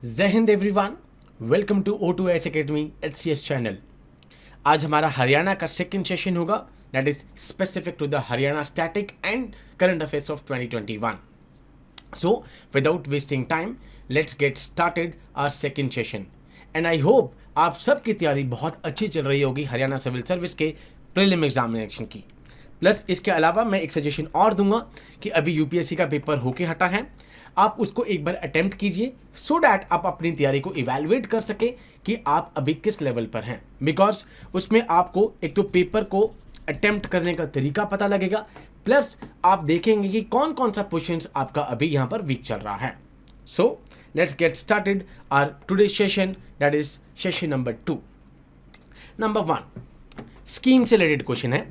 जय Hind everyone, welcome to O2S academy HCS channel. आज हमारा हरियाणा का सेकंड सेशन होगा, that is specific to the Haryana static and current affairs of 2021। So without wasting time let's get started our second session and I hope आप सबकी तैयारी बहुत अच्छी चल रही होगी हरियाणा सिविल सर्विस के प्रीलिम एग्जामिनेशन की। प्लस इसके अलावा मैं एक सजेशन और दूंगा कि अभी यूपीएससी का पेपर होके हटा है, आप उसको एक बार अटेम्प्ट कीजिए सो डैट आप अपनी तैयारी को इवैल्यूएट कर सके कि आप अभी किस लेवल पर हैं। बिकॉज उसमें आपको एक तो पेपर को अटेम्प्ट करने का तरीका पता लगेगा, प्लस आप देखेंगे कि कौन कौन सा क्वेश्चंस आपका अभी यहाँ पर वीक चल रहा है। So let's get started our today session, that is session number 2। Number 1 scheme से रिलेटेड क्वेश्चन है,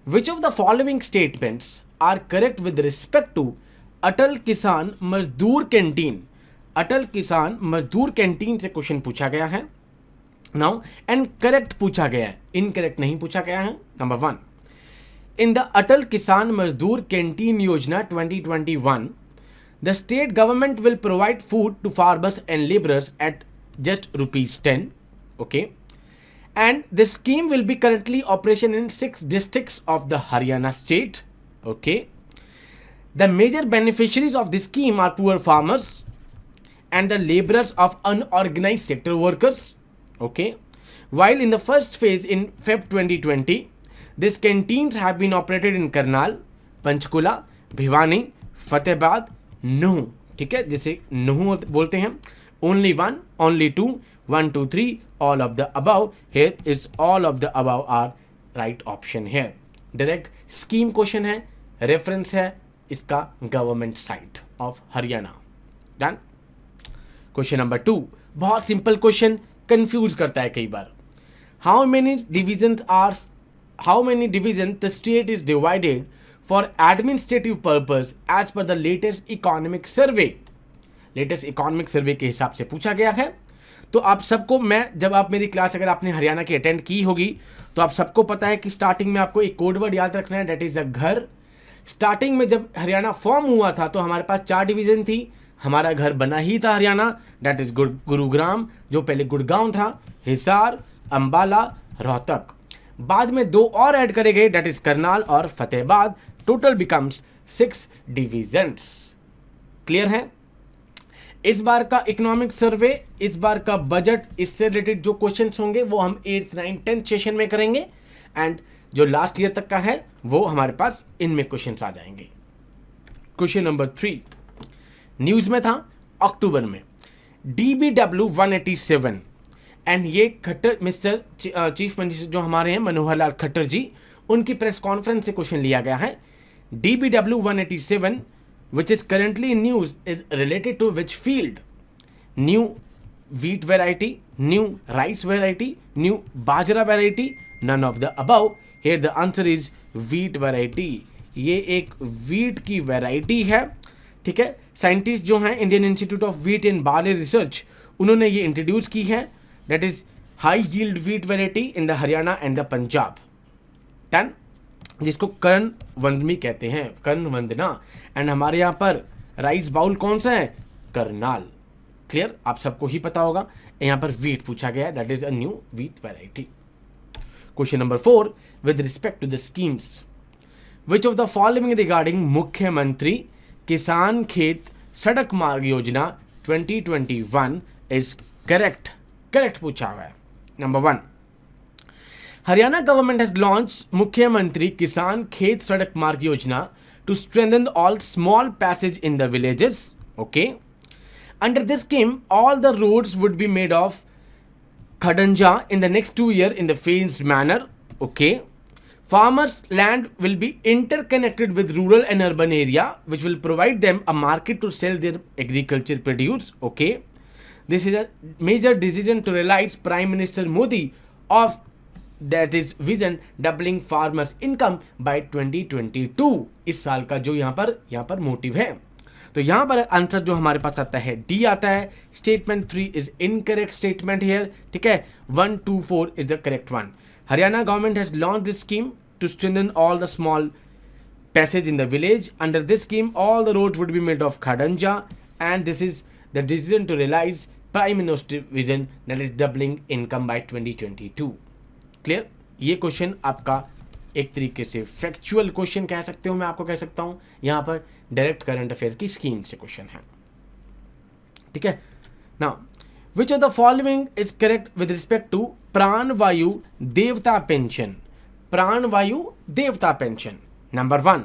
which of the following statements are correct with respect to Atal Kisan Mazdoor canteen. Atal Kisan Mazdoor canteen से क्वेश्चन पूछा गया है नाउ एंड करेक्ट पूछा गया है, incorrect नहीं पूछा गया है। Number 1, in the Atal Kisan Mazdoor canteen योजना 2021 the state government will provide food to farmers and labourers at just ₹10। Okay, and this scheme will be currently operation in 6 districts of the Haryana state. Okay, the major beneficiaries of this scheme are poor farmers and the laborers of unorganized sector workers. Okay, while in the first phase in Feb 2020 these canteens have been operated in Karnal, Panchkula, Bhiwani, Fatehbad, Nuh, ठीक है, जिसे नुह बोलते हैं। only 1, only 2, 1, 2, 3, all of the above. Here is all of the above are right option here. Direct scheme question है, reference है इसका government site of Haryana. Done. Question number 2 बहुत सिंपल क्वेश्चन, कंफ्यूज करता है कई बार। How many division the state is divided for administrative purpose as per the latest economic survey. Latest economic survey के हिसाब से पूछा गया है। तो आप सबको जब आप मेरी क्लास अगर आपने हरियाणा की अटेंड की होगी तो आप सबको पता है कि स्टार्टिंग में आपको एक कोड वर्ड याद रखना है, दैट इज अ घर। स्टार्टिंग में जब हरियाणा फॉर्म हुआ था तो हमारे पास 4 डिवीजन थी, हमारा घर बना ही था हरियाणा, दैट इज गुरुग्राम जो पहले गुड़गांव था, हिसार, अंबाला, रोहतक। बाद में 2 और ऐड करे गए, दैट इज करनाल और Fatehabad. Total becomes 6 divisions. Clear है? इस बार का इकोनॉमिक सर्वे, इस बार का बजट, इससे रिलेटेड जो क्वेश्चंस होंगे वो हम 8th, 9th, 10th सेशन में करेंगे एंड जो लास्ट ईयर तक का है वो हमारे पास इनमें क्वेश्चंस आ जाएंगे। क्वेश्चन नंबर 3 न्यूज में था अक्टूबर में, DBW 187 एंड ये खट्टर मिस्टर चीफ मिनिस्टर जो हमारे हैं मनोहर लाल खट्टर जी, उनकी प्रेस कॉन्फ्रेंस से क्वेश्चन लिया गया है। DBW 187 which is currently in news is related to which field? New wheat variety, new rice variety, new bajra variety, none of the above. Here the answer is wheat variety. ये एक wheat की variety है, ठीक है। Scientist जो हैं Indian institute of wheat and barley research, उन्होंने ये इंट्रोड्यूस की है, that is high yield wheat variety in the Haryana and the Punjab. Done, जिसको कर्ण वंदनी कहते हैं, कर्ण वंदना। एंड हमारे यहाँ पर राइस बाउल कौन सा है? करनाल। क्लियर, आप सबको ही पता होगा। यहाँ पर वीट पूछा गया है, that is a new wheat variety. Question number 4 with respect to the schemes, which of the following regarding मुख्यमंत्री किसान खेत सड़क मार्ग योजना 2021 इज करेक्ट? करेक्ट पूछा हुआ है। Number 1, Haryana government has launched Mukhyamantri Kisan Khet Sadak Marg Yojana to strengthen all small passage in the villages. Okay. Under this scheme, all the roads would be made of khadanja in the next 2 years in the phased manner. Okay. Farmers' land will be interconnected with rural and urban area, which will provide them a market to sell their agriculture produce. Okay. This is a major decision to realize Prime Minister Modi of that is vision doubling farmers income by 2022। इस साल का जो यहाँ पर motive है। तो यहाँ पर आंसर जो हमारे पास आता है डी आता है। Statement 3 is incorrect statement here, ठीक है। 1, 2, 4 is the correct one. Haryana government has launch this scheme to strengthen all the small passage in the village. Under this scheme all the roads would be made of kharanja and this is the decision to realize prime minister vision that is doubling income by 2022। Clear? ये question आपका एक तरीके से factual question कह सकते हो, मैं आपको कह सकता हूं, यहां पर डायरेक्ट करंट अफेयर्स की स्कीम से क्वेश्चन है। ठीक है, now which of the following is correct with respect to Pran Vayu Devta pension? Pran Vayu Devta pension, number 1,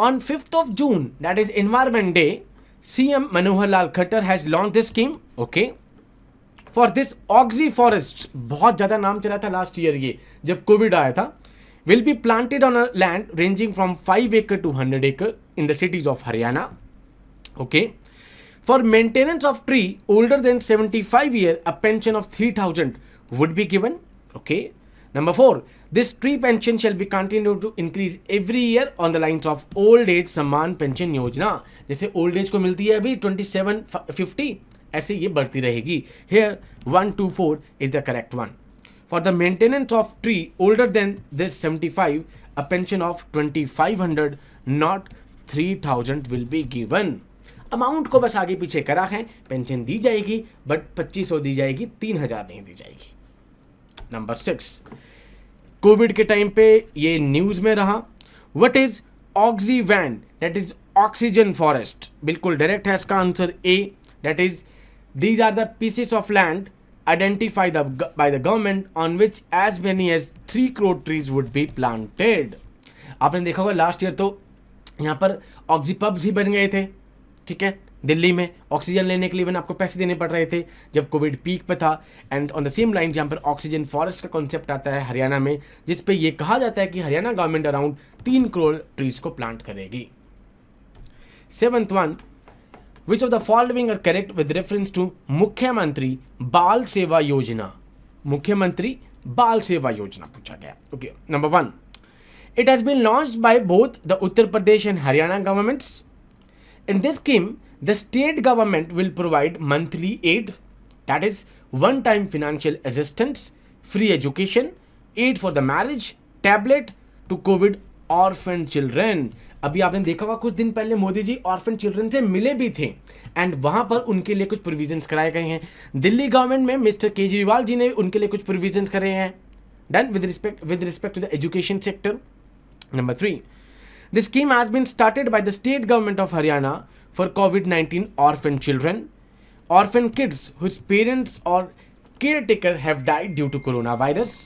on 5th of June, that is Environment Day, CM Manohar Lal Khattar has launched this scheme. Okay, for this Oxy forests, बहुत ज़्यादा नाम चला था last year ये जब Covid आया था, will be planted on a land ranging from 5 acre to 100 acre in the cities of Haryana. Okay, for maintenance of tree older than 75 year, a pension of 3,000 would be given. Okay, number 4, this tree pension shall be continued to increase every year on the lines of old age सम्मान pension योजना। जैसे old age को मिलती है अभी 2750, ऐसे ये बढ़ती रहेगी। Here 1, 2, 4 is the correct one. For the maintenance of tree older than this 75, a pension of 2500 not 3000 will be given. Amount को बस आगे पीछे करा है, पेंशन दी जाएगी बट 2500 दी जाएगी, 3000 नहीं दी जाएगी। नंबर 6, कोविड के टाइम पे ये न्यूज में रहा। What is oxy van? That is oxygen forest. बिल्कुल डायरेक्ट है इसका answer A, that is these are the pieces of land identified by the government on which as many as 3 crore trees would be planted. आपने देखा होगा last year तो यहाँ पर oxy pubs ही बन गए थे। ठीक है, दिल्ली में ऑक्सीजन लेने के लिए इवन आपको पैसे देने पड़ रहे थे जब कोविड पीक पे था। And on the same line जहाँ पर ऑक्सीजन फॉरेस्ट का कॉन्सेप्ट आता है हरियाणा में, जिस पे ये कहा जाता है कि Haryana government around 3 crore trees को प्लांट करेगी। 7th one, which of the following are correct with reference to मुख्यमंत्री बाल सेवा योजना? मुख्यमंत्री बाल सेवा योजना पूछा गया। Okay, number 1, it has been launched by both the Uttar Pradesh and Haryana governments. In this scheme, the state government will provide monthly aid, that is one-time financial assistance, free education, aid for the marriage, tablet to COVID orphan children. अभी आपने देखा होगा कुछ दिन पहले Modi ji orphan children से मिले भी थे एंड वहां पर उनके लिए कुछ प्रोविजंस कराए गए हैं। दिल्ली गवर्नमेंट में मिस्टर केजरीवाल जी ने उनके लिए कुछ प्रोविजंस करे हैं। Done with respect to the education sector. Number 3, the scheme has been started by the state government of Haryana for COVID-19 orphan children, orphan kids whose parents or caretaker have died due to coronavirus.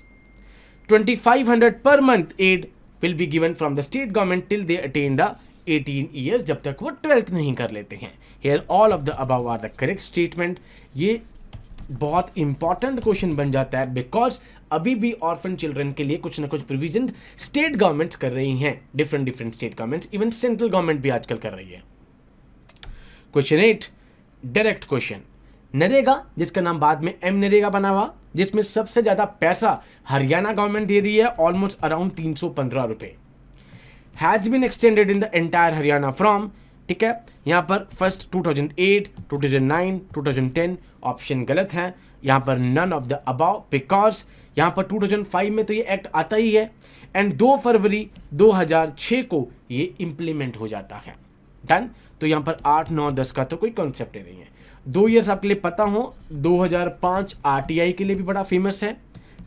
2500 per month aid will be given from the state government till they attain the 18 years, जब तक वो 12th नहीं कर लेते हैं। Here all of the above are the correct statement. ये बहुत important question बन जाता है बिकॉज अभी भी ऑर्फन चिल्ड्रन के लिए कुछ ना कुछ प्रोविजन स्टेट गवर्नमेंट्स कर रही हैं, different state governments, even central government भी आजकल कर रही है। Question 8, direct question. नरेगा, जिसका नाम बाद में एम नरेगा बना हुआ, जिसमें सबसे ज्यादा पैसा हरियाणा गवर्नमेंट दे रही है, ऑलमोस्ट अराउंड 315 रुपए, has been extended in the entire Haryana from, ठीक है, यहां पर फर्स्ट 2008, 2009, 2010 ऑप्शन गलत है, यहां पर none of the above because यहां पर 2005 में तो ये एक्ट आता ही है एंड 2 फरवरी 2006 को ये इंप्लीमेंट हो जाता है। डन, तो यहां पर 8, 9, 10 का तो कोई कॉन्सेप्ट ही नहीं है। 2 ईयर्स आपके लिए पता हो, 2005 आरटीआई के लिए भी बड़ा फेमस है,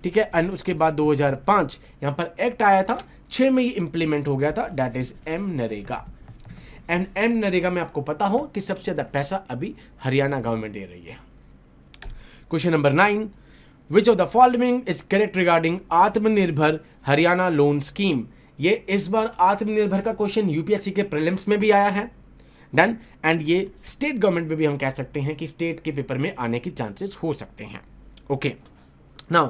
ठीक है, एंड उसके बाद 2005 यहां पर एक्ट आया था, 6 में ये इंप्लीमेंट हो गया था, that is M NREGA. And M NREGA में आपको पता हो कि सबसे ज्यादा पैसा अभी हरियाणा गवर्नमेंट दे रही है। Question number 9, which of the following is correct regarding आत्मनिर्भर हरियाणा लोन स्कीम? ये इस बार आत्मनिर्भर का क्वेश्चन यूपीएससी के प्रीलिम्स में भी आया है। डन, एंड ये स्टेट गवर्नमेंट में भी हम कह सकते हैं कि स्टेट के पेपर में आने की चांसेस हो सकते हैं। Okay, now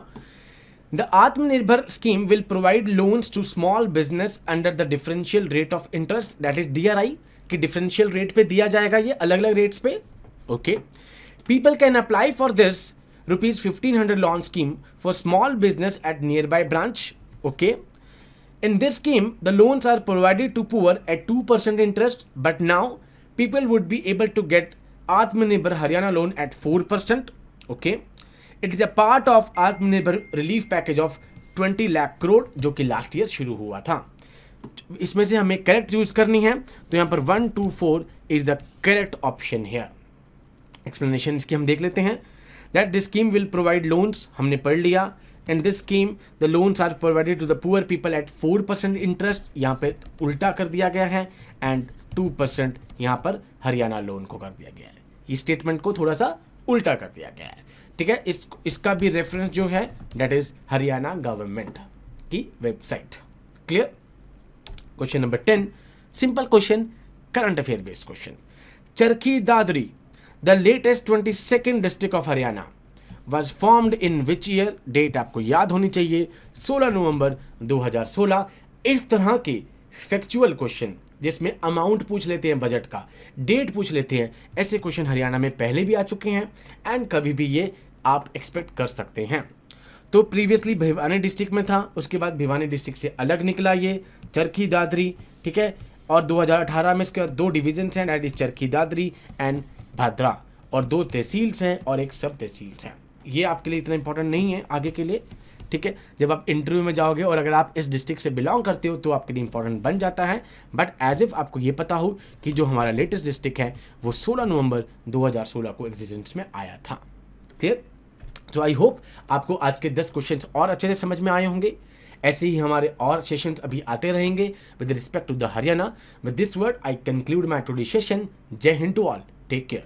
the Atmanirbhar scheme will provide loans to small business under the differential rate of interest, that is DRI, कि डिफरेंशियल रेट पे दिया जाएगा ये अलग अलग रेट्स पे। Okay, people can apply for this rupees 1500 loan scheme for small business at nearby branch. Okay, in this scheme the loans are provided to poor at 2% interest, but now people would be able to get Atmanirbhar Haryana loan at 4%. Okay, it is a part of Atmanirbhar relief package of 20 lakh crore जो कि last year शुरू हुआ था। इसमें से हमें correct use करनी है, तो यहाँ पर 1, 2, 4 is the correct option here. Explanation इसकी हम देख लेते हैं। That this scheme will provide loans, हमने पढ़ लिया। In this scheme the loans are provided to the poor people at 4% interest, यहाँ पे उल्टा कर दिया गया है, एंड 2% यहाँ पर हरियाणा लोन को कर दिया गया है। इस स्टेटमेंट को थोड़ा सा उल्टा कर दिया गया है, ठीक है। इसका भी रेफरेंस जो है दैट इज हरियाणा गवर्नमेंट की website. Clear. Question number 10, simple question, current affair based question. Charkhi Dadri, the latest 22nd district of Haryana, was formed in which year. Date आपको याद होनी चाहिए, 16 नवंबर 2016। इस तरह के फैक्चुअल क्वेश्चन जिसमें अमाउंट पूछ लेते हैं बजट का, डेट पूछ लेते हैं, ऐसे क्वेश्चन हरियाणा में पहले भी आ चुके हैं एंड कभी भी ये आप एक्सपेक्ट कर सकते हैं। तो प्रीवियसली भिवानी डिस्ट्रिक्ट में था, उसके बाद भिवानी डिस्ट्रिक्ट से अलग निकला ये चरखी दादरी, ठीक है। और 2018 में इसके बाद 2 डिविजन्स हैं, that is Charkhi Dadri and Bhadra, और 2 तहसील्स हैं और 1 सब तहसील्स हैं। ये आपके लिए इतना इंपॉर्टेंट नहीं है आगे के लिए, ठीक है। जब आप इंटरव्यू में जाओगे और अगर आप इस डिस्ट्रिक्ट से बिलोंग करते हो तो आपके लिए इंपॉर्टेंट बन जाता है, बट एज इफ आपको ये पता हो कि जो हमारा लेटेस्ट डिस्ट्रिक्ट है वो 16 नवंबर 2016 को एग्जिस्टेंस में आया था। क्लियर। तो आई होप आपको आज के 10 क्वेश्चंस और अच्छे से समझ में आए होंगे। ऐसे ही हमारे और सेशंस अभी आते रहेंगे with respect to the Haryana. With this word I conclude my today session. Jai Hind to all, take care.